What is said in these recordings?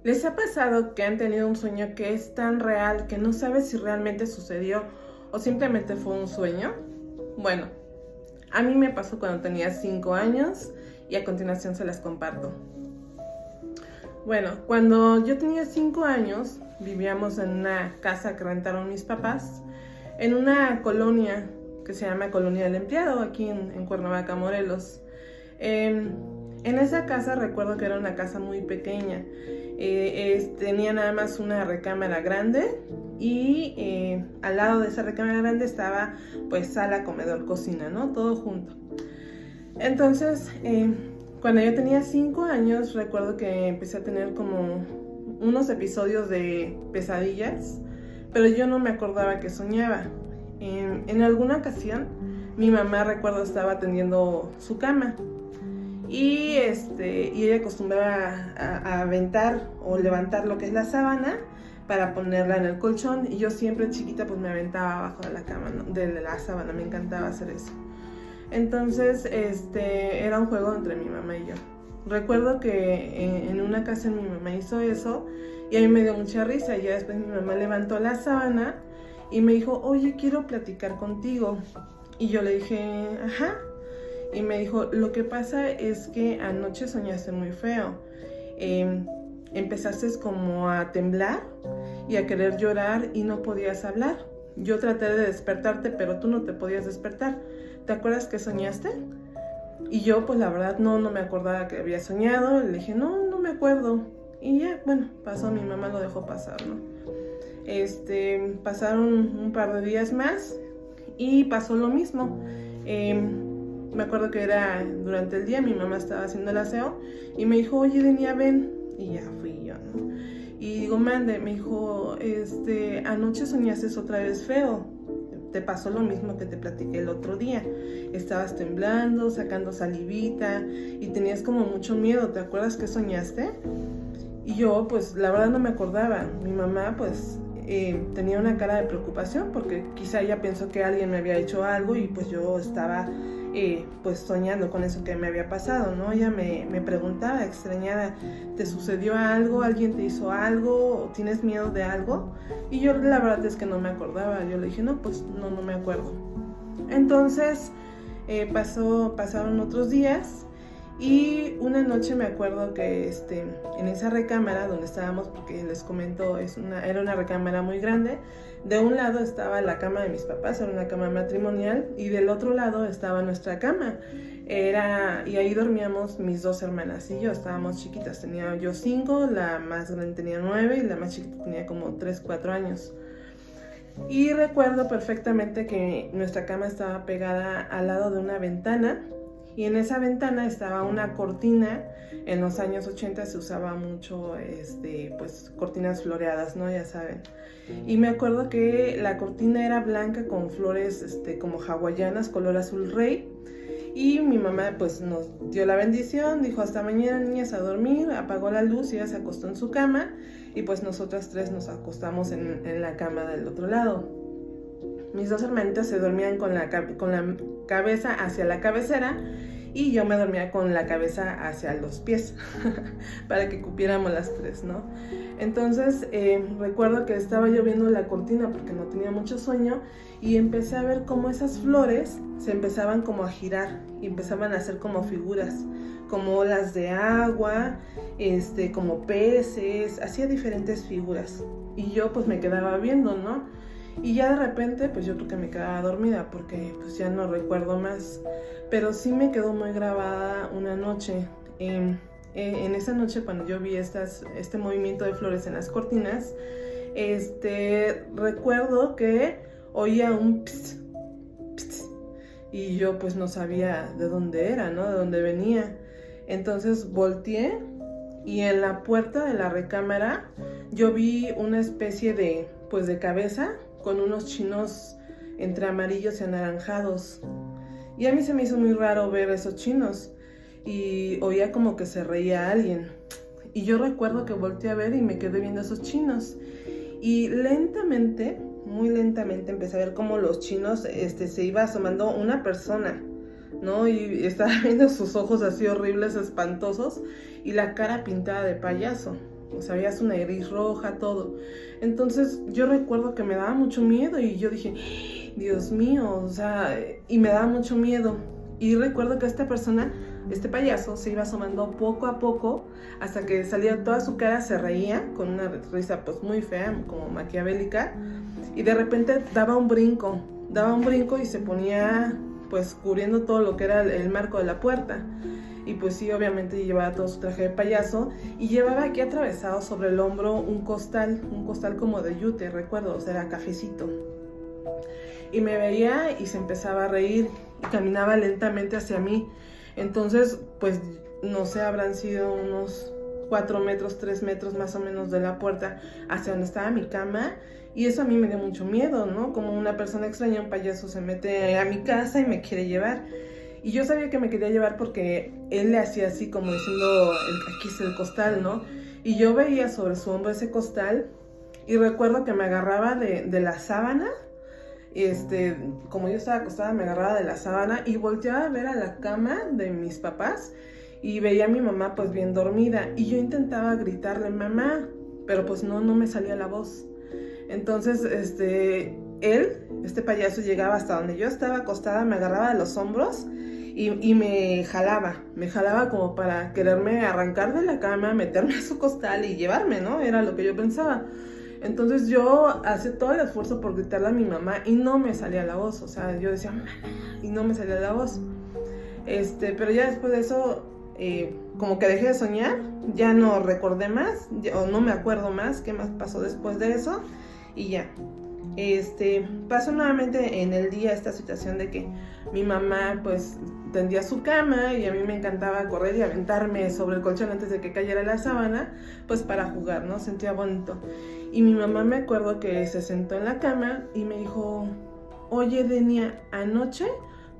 ¿Les ha pasado que han tenido un sueño que es tan real que no sabes si realmente sucedió o simplemente fue un sueño? Bueno, a mí me pasó cuando tenía 5 años y a continuación se las comparto. Bueno, cuando yo tenía 5 años vivíamos en una casa que rentaron mis papás en una colonia que se llama Colonia del Empleado, aquí en Cuernavaca, Morelos. En esa casa recuerdo que era una casa muy pequeña. Tenía nada más una recámara grande y al lado de esa recámara grande estaba pues sala, comedor, cocina, ¿no? Todo junto. Entonces, cuando yo tenía 5 años, recuerdo que empecé a tener como unos episodios de pesadillas, pero yo no me acordaba que soñaba. En alguna ocasión, mi mamá, recuerdo, estaba tendiendo su cama y ella acostumbraba a aventar o levantar lo que es la sábana para ponerla en el colchón, y yo siempre chiquita pues me aventaba abajo de la cama, ¿no? De la sábana, me encantaba hacer eso. Entonces era un juego entre mi mamá y yo. Recuerdo que en una ocasión mi mamá hizo eso y a mí me dio mucha risa. Y ya después mi mamá levantó la sábana y me dijo: oye, quiero platicar contigo. Y yo le dije: ajá. Y me dijo: lo que pasa es que anoche soñaste muy feo. Empezaste como a temblar y a querer llorar y no podías hablar. Yo traté de despertarte, pero tú no te podías despertar. ¿Te acuerdas que soñaste? Y yo pues la verdad no me acordaba que había soñado. Le dije: no me acuerdo. Y ya, bueno, pasó, mi mamá lo dejó pasar, ¿no? Pasaron un par de días más y pasó lo mismo. Me acuerdo que era durante el día, mi mamá estaba haciendo el aseo y me dijo: oye, Denia, ven. Y ya fui yo, ¿no? Y digo: mande. Me dijo: anoche soñaste otra vez feo. Te pasó lo mismo que te platiqué el otro día. Estabas temblando, sacando salivita y tenías como mucho miedo. ¿Te acuerdas que soñaste? Y yo pues la verdad no me acordaba. Mi mamá pues tenía una cara de preocupación porque quizá ella pensó que alguien me había hecho algo y pues yo estaba pues soñando con eso que me había pasado, ¿no? Ella me preguntaba extrañada: ¿te sucedió algo? ¿Alguien te hizo algo? ¿Tienes miedo de algo? Y yo la verdad es que no me acordaba. Yo le dije: no, pues no me acuerdo. Entonces pasaron otros días y una noche me acuerdo que en esa recámara donde estábamos, porque les comento, era una recámara muy grande. De un lado estaba la cama de mis papás, era una cama matrimonial, y del otro lado estaba nuestra cama. Y ahí dormíamos mis 2 hermanas y yo. Estábamos chiquitas, tenía yo 5, la más grande tenía 9 y la más chiquita tenía como 3, 4 años. Y recuerdo perfectamente que nuestra cama estaba pegada al lado de una ventana, y en esa ventana estaba una cortina. En los años 80 se usaba mucho pues cortinas floreadas, ¿no? Ya saben. Y me acuerdo que la cortina era blanca con flores como hawaianas, color azul rey. Y mi mamá pues nos dio la bendición, dijo: hasta mañana, niñas, a dormir. Apagó la luz y ella se acostó en su cama, y pues nosotras 3 nos acostamos en la cama del otro lado. Mis 2 hermanitas se dormían con la cabeza hacia la cabecera y yo me dormía con la cabeza hacia los pies para que cupiéramos las 3, ¿no? Entonces recuerdo que estaba yo viendo la cortina porque no tenía mucho sueño, y empecé a ver cómo esas flores se empezaban como a girar y empezaban a hacer como figuras, como olas de agua, como peces, hacía diferentes figuras. Y yo pues me quedaba viendo, ¿no? Y ya de repente pues yo creo que me quedaba dormida porque pues ya no recuerdo más. Pero sí me quedó muy grabada una noche. En esa noche, cuando yo vi este movimiento de flores en las cortinas, recuerdo que oía un pss, pss, y yo pues no sabía de dónde era, ¿no? De dónde venía. Entonces volteé y en la puerta de la recámara yo vi una especie de cabeza con unos chinos entre amarillos y anaranjados. Y a mí se me hizo muy raro ver esos chinos y oía como que se reía alguien. Y yo recuerdo que volteé a ver y me quedé viendo esos chinos. Y lentamente, muy lentamente, empecé a ver cómo los chinos se iba asomando una persona, ¿no? Y estaba viendo sus ojos así horribles, espantosos, y la cara pintada de payaso. o sea, veía su nariz roja, todo. Entonces yo recuerdo que me daba mucho miedo y yo dije, Dios mío, o sea, y me daba mucho miedo. Y recuerdo que esta persona, este payaso, se iba asomando poco a poco hasta que salía toda su cara, se reía con una risa pues muy fea, como maquiavélica, y de repente daba un brinco y se ponía pues cubriendo todo lo que era el marco de la puerta. Y pues sí, obviamente llevaba todo su traje de payaso y llevaba aquí atravesado sobre el hombro un costal como de yute, recuerdo, o sea, era cafecito. Y me veía y se empezaba a reír y caminaba lentamente hacia mí. Entonces, pues, no sé, habrán sido unos 4 metros, 3 metros más o menos de la puerta hacia donde estaba mi cama. Y eso a mí me dio mucho miedo, ¿no? Como una persona extraña, un payaso se mete a mi casa y me quiere llevar. Y yo sabía que me quería llevar porque él le hacía así como diciendo, aquí es el costal, ¿no? Y yo veía sobre su hombro ese costal y recuerdo que me agarraba de la sábana. Como yo estaba acostada, me agarraba de la sábana y volteaba a ver a la cama de mis papás y veía a mi mamá pues bien dormida y yo intentaba gritarle mamá, pero pues no me salía la voz. Entonces, este payaso llegaba hasta donde yo estaba acostada, me agarraba de los hombros y me jalaba como para quererme arrancar de la cama, meterme a su costal y llevarme, ¿no? Era lo que yo pensaba. Entonces yo hacía todo el esfuerzo por gritarle a mi mamá y no me salía la voz, o sea, yo decía mamá y no me salía la voz. Pero ya después de eso, como que dejé de soñar, ya no recordé más, o no me acuerdo más qué más pasó después de eso y ya. Pasó nuevamente en el día esta situación de que mi mamá pues tendía su cama y a mí me encantaba correr y aventarme sobre el colchón antes de que cayera la sábana, pues para jugar, ¿no? Sentía bonito. Y mi mamá me acuerdo que se sentó en la cama y me dijo, oye Denia, anoche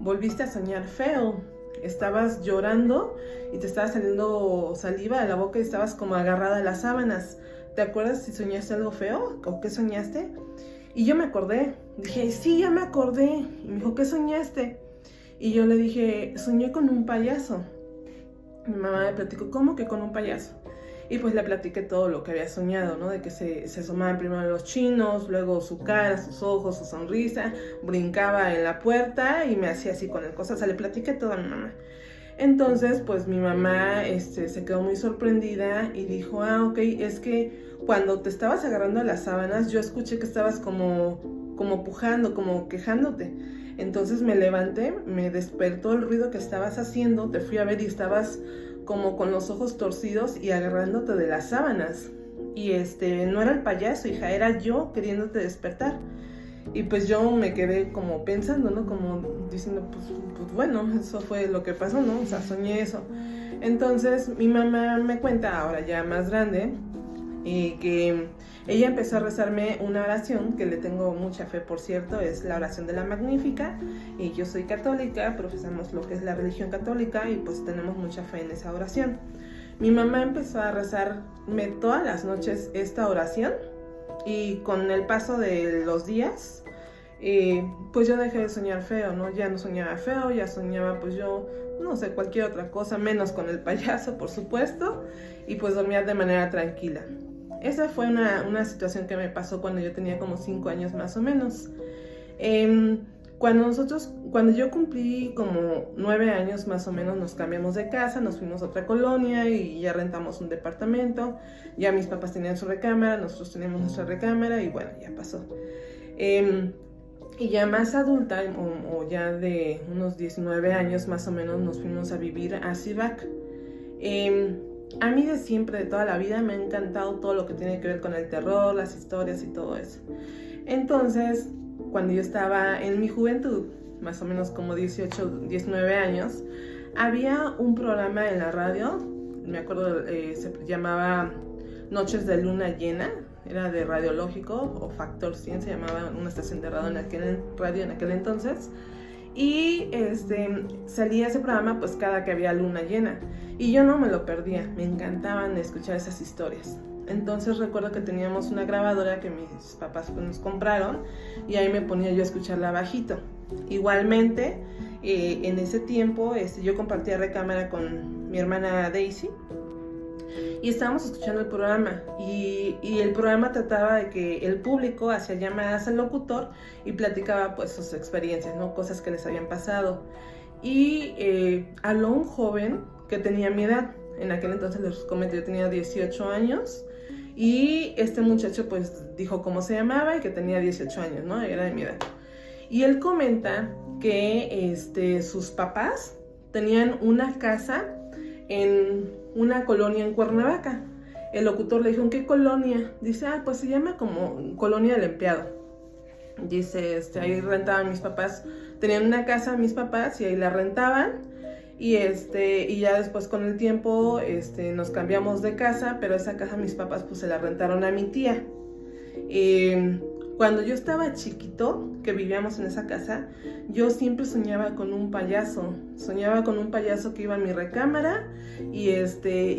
volviste a soñar feo, estabas llorando y te estaba saliendo saliva de la boca y estabas como agarrada a las sábanas. ¿Te acuerdas si soñaste algo feo o qué soñaste? Y yo me acordé, dije, sí, ya me acordé. Y me dijo, ¿qué soñaste? Y yo le dije, soñé con un payaso. Mi mamá me platicó, ¿cómo que con un payaso? Y pues le platiqué todo lo que había soñado, ¿no? De que se asomaban primero los chinos, luego su cara, sus ojos, su sonrisa, brincaba en la puerta y me hacía así con el cosa. O sea, le platiqué todo a mi mamá. Entonces, pues mi mamá se quedó muy sorprendida y dijo, ok, es que cuando te estabas agarrando a las sábanas, yo escuché que estabas como pujando, como quejándote. Entonces me levanté, me despertó el ruido que estabas haciendo, te fui a ver y estabas como con los ojos torcidos y agarrándote de las sábanas. Y no era el payaso, hija, era yo queriéndote despertar. Y pues yo me quedé como pensando, ¿no? Como diciendo, pues bueno, eso fue lo que pasó, ¿no? O sea, soñé eso. Entonces mi mamá me cuenta, ahora ya más grande, que ella empezó a rezarme una oración que le tengo mucha fe, por cierto, es la oración de la Magnífica. Y yo soy católica, profesamos lo que es la religión católica y pues tenemos mucha fe en esa oración. Mi mamá empezó a rezarme todas las noches esta oración. Y con el paso de los días, pues yo dejé de soñar feo, ¿no? Ya no soñaba feo, ya soñaba pues yo, no sé, cualquier otra cosa, menos con el payaso, por supuesto, y pues dormía de manera tranquila. Esa fue una situación que me pasó cuando yo tenía como 5 años más o menos. Cuando yo cumplí como 9 años más o menos, nos cambiamos de casa, nos fuimos a otra colonia y ya rentamos un departamento. Ya mis papás tenían su recámara, nosotros teníamos nuestra recámara y bueno, ya pasó. Y ya más adulta, o ya de unos 19 años más o menos, nos fuimos a vivir a Cibac. A mí de siempre, de toda la vida, me ha encantado todo lo que tiene que ver con el terror, las historias y todo eso. Entonces, cuando yo estaba en mi juventud, más o menos como 18, 19 años, había un programa en la radio, me acuerdo, se llamaba Noches de Luna Llena, era de Radiológico, o Factor 100, se llamaba una estación de radio en aquel entonces, y salía ese programa pues cada que había luna llena, y yo no me lo perdía, me encantaban escuchar esas historias. Entonces recuerdo que teníamos una grabadora que mis papás pues, nos compraron y ahí me ponía yo a escucharla bajito. Igualmente, en ese tiempo yo compartía recámara con mi hermana Daisy y estábamos escuchando el programa y el programa trataba de que el público hacía llamadas al locutor y platicaba pues sus experiencias, ¿no? Cosas que les habían pasado. Y habló un joven que tenía mi edad. En aquel entonces les comento, yo tenía 18 años y este muchacho pues dijo cómo se llamaba y que tenía 18 años, ¿no? Era de mi edad. Y él comenta que sus papás tenían una casa en una colonia en Cuernavaca. El locutor le dijo, ¿en qué colonia? Dice, pues se llama como Colonia del Empleado. Dice, ahí rentaban mis papás, tenían una casa mis papás y ahí la rentaban. Y ya después con el tiempo nos cambiamos de casa, pero esa casa mis papás pues se la rentaron a mi tía. Cuando yo estaba chiquito, que vivíamos en esa casa, yo siempre soñaba con un payaso. Soñaba con un payaso que iba a mi recámara y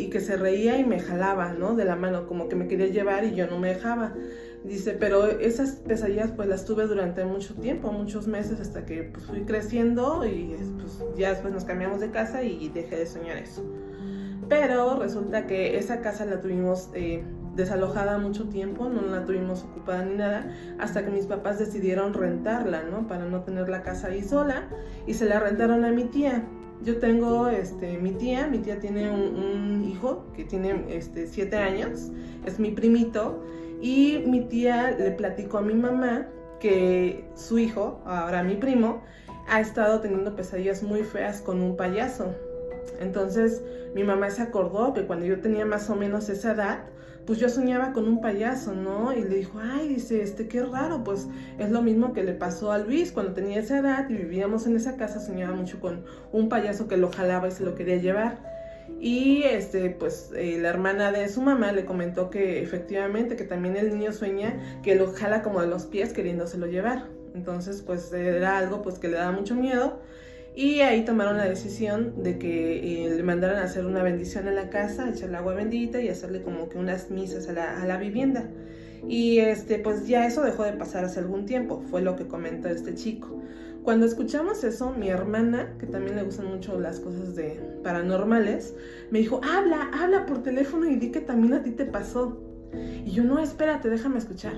que se reía y me jalaba, ¿no? De la mano, como que me quería llevar y yo no me dejaba. Dice, pero esas pesadillas pues las tuve durante mucho tiempo, muchos meses, hasta que pues fui creciendo y pues ya después nos cambiamos de casa y dejé de soñar eso. Pero resulta que esa casa la tuvimos desalojada mucho tiempo, no la tuvimos ocupada ni nada, hasta que mis papás decidieron rentarla, ¿no? Para no tener la casa ahí sola, y se la rentaron a mi tía. Yo tengo mi tía tiene un hijo que tiene 7 años, es mi primito, y mi tía le platicó a mi mamá que su hijo, ahora mi primo, ha estado teniendo pesadillas muy feas con un payaso. Entonces mi mamá se acordó que cuando yo tenía más o menos esa edad, pues yo soñaba con un payaso, ¿no? Y le dijo, ay, dice, qué raro, pues es lo mismo que le pasó a Luis cuando tenía esa edad y vivíamos en esa casa, soñaba mucho con un payaso que lo jalaba y se lo quería llevar. Y la hermana de su mamá le comentó que efectivamente, que también el niño sueña que lo jala como de los pies queriéndoselo llevar. Entonces, pues era algo pues que le daba mucho miedo. Y ahí tomaron la decisión de que le mandaran a hacer una bendición en la casa, echarle agua bendita y hacerle como que unas misas a la vivienda. Y pues ya eso dejó de pasar hace algún tiempo, fue lo que comentó este chico. Cuando escuchamos eso, mi hermana, que también le gustan mucho las cosas de paranormales, me dijo, habla por teléfono y di que también a ti te pasó. Y yo, no, espérate, déjame escuchar.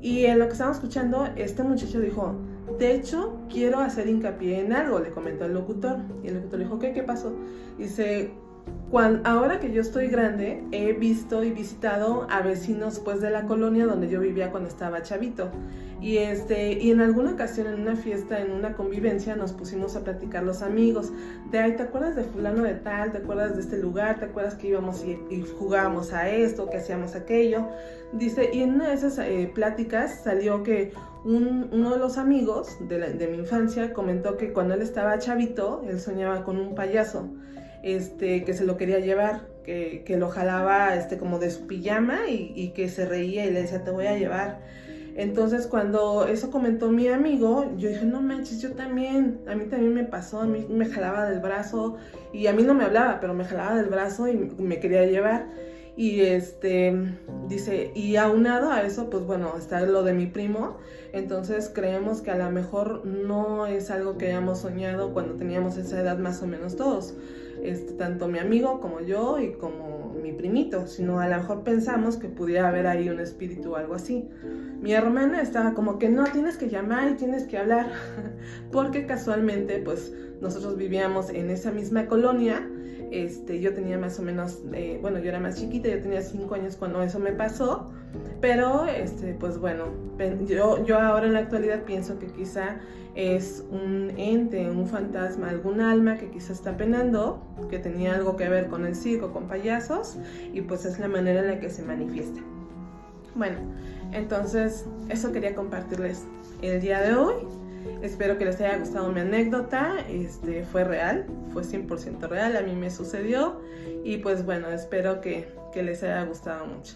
Y en lo que estábamos escuchando, este muchacho dijo, de hecho, quiero hacer hincapié en algo, le comentó al locutor. Y el locutor le dijo, ¿qué pasó? Dice, ahora que yo estoy grande, he visto y visitado a vecinos pues de la colonia donde yo vivía cuando estaba chavito. Y en alguna ocasión en una fiesta, en una convivencia, nos pusimos a platicar los amigos de, ay, ¿te acuerdas de fulano de tal? ¿Te acuerdas de este lugar? ¿Te acuerdas que íbamos y jugábamos a esto, que hacíamos aquello? Dice, y en una de esas pláticas salió que uno de los amigos de mi infancia comentó que cuando él estaba chavito, él soñaba con un payaso, que se lo quería llevar, que lo jalaba como de su pijama y que se reía y le decía, te voy a llevar. Entonces cuando eso comentó mi amigo, yo dije, no manches, a mí también me pasó, a mí me jalaba del brazo, y a mí no me hablaba, pero me jalaba del brazo y me quería llevar. Y dice, y aunado a eso, pues bueno, está lo de mi primo. Entonces creemos que a lo mejor no es algo que hayamos soñado cuando teníamos esa edad más o menos todos, tanto mi amigo como yo y como mi primito, sino a lo mejor pensamos que pudiera haber ahí un espíritu o algo así. Mi hermana estaba como que no, tienes que llamar y tienes que hablar, porque casualmente pues nosotros vivíamos en esa misma colonia. Yo tenía más o menos, yo era más chiquita, yo tenía 5 años cuando eso me pasó, pero pues bueno, yo ahora en la actualidad pienso que quizá es un ente, un fantasma, algún alma que quizá está penando, que tenía algo que ver con el circo, con payasos, y pues es la manera en la que se manifiesta. Bueno, entonces eso quería compartirles el día de hoy. Espero que les haya gustado mi anécdota, fue real, fue 100% real, a mí me sucedió y pues bueno, espero que les haya gustado mucho.